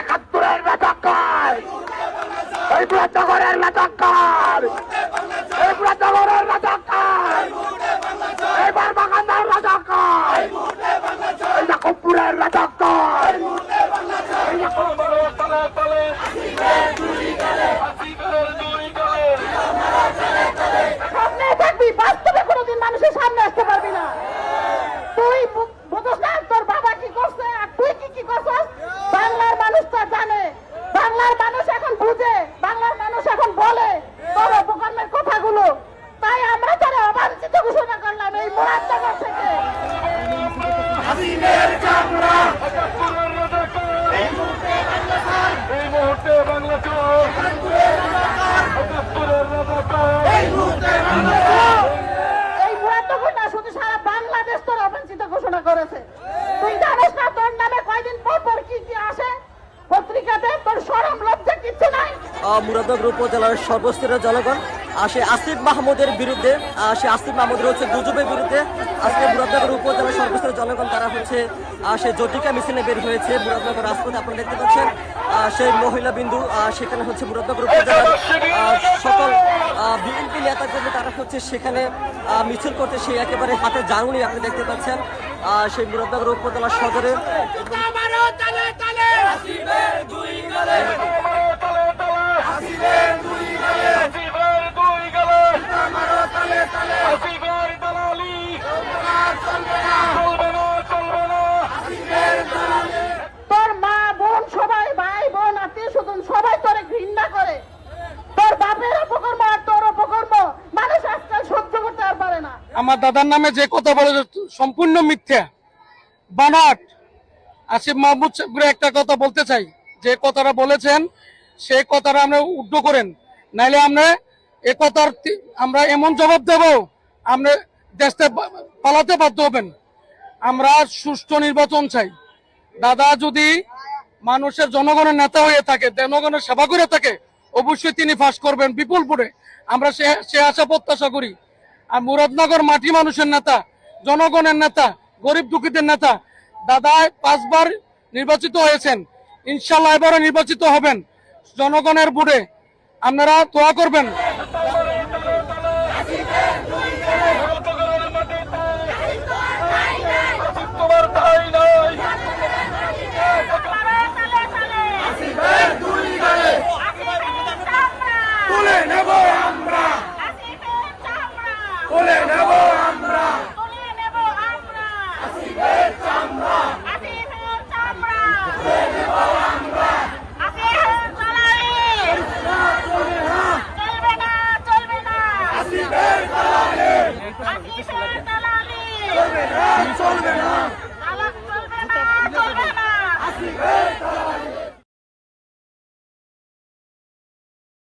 একাত্তরের রাজাকার, এই মুরাদনগরের রাজাকার, এই মুরাদনগরের রাজাকার, এই বারবাগানের রাজাকার, এই ইয়াকুবপুরের রাজাকার, এই সামনে থাকবি, বাস্তবে কোনোদিন মানুষের সামনে আসতে পারবি না। তুই বুঝোস না তোর বাবা কি করছে আর তুই কি করছিস? বাংলার মানুষ তা জানে, বাংলার মানুষ এখন বুঝে, বাংলার মানুষ এখন বলে তোর অপকর্মের কথাগুলো। তাই আমরা তারা অবাঞ্ছিত ঘোষণা করলাম এই মুরাদনগর থেকে। এই মুরাদনগর না শুধু সারা বাংলাদেশ তোর অবাঞ্ছিত ঘোষণা করেছে। তুই জানিস না তোর নামে কয়দিন পর পর কি আসে পত্রিকাতে? তোর শরম লজ্জা কিচ্ছু নাই। মুরাদনগর উপজেলার সর্বস্তরের জনগণ সে আসিফ মাহমুদের বিরুদ্ধে, সে আসিফ মাহমুদের হচ্ছে গুজবের বিরুদ্ধে আজকে মুরাদনগর উপজেলার সর্বস্তরের জনগণ তারা হচ্ছে সে জটিকা মিছিলে বের হয়েছে মুরাদনগর রাজপথে। আপনারা দেখতে পাচ্ছেন সেই মহিলা বিন্দু, সেখানে হচ্ছে মুরাদনগর উপজেলার সকল বিএনপি নেতাকর্মী তারা হচ্ছে সেখানে মিছিল করতে, সে একেবারে হাতে জানুনি আপনি দেখতে পাচ্ছেন সেই মুরাদনগর উপজেলার সদরে। তোর মা বোন সবাই, ভাই বোন আত্মীয় স্বজন সবাই তোরে ঘৃণা করে। তোর বাপের অপকর্ম আর তোর অপকর্ম মানুষ আজকাল সহ্য করতে আর পারে না। আমার দাদার নামে যে কথা বলে সম্পূর্ণ মিথ্যা, বানাট। আসিফ মাহমুদ একটা কথা বলতে চাই, যে কথাটা বলেছেন সেই কথাটা আমরা উদ্ধ করেন, নাইলে আমরা এ কথার আমরা এমন জবাব দেব আমরা দেশে পালাতে বাধ্য হবেন। আমরা সুষ্ঠু নির্বাচন চাই। দাদা যদি মানুষের জনগণের নেতা হয়ে থাকে, জনগণের সেবা করে থাকে, অবশ্যই তিনি ফাঁস করবেন বিপুল ভোটে। আমরা সে আশা প্রত্যাশা করি। আর মুরাদনগর মাটি মানুষের নেতা, জনগণের নেতা, গরিব দুঃখীদের নেতা দাদা 5 বার নির্বাচিত হয়েছেন, ইনশাল্লাহ এবারও নির্বাচিত হবেন। জনগণের ভোটে আপনারা দোয়া করবেন। চলবে না।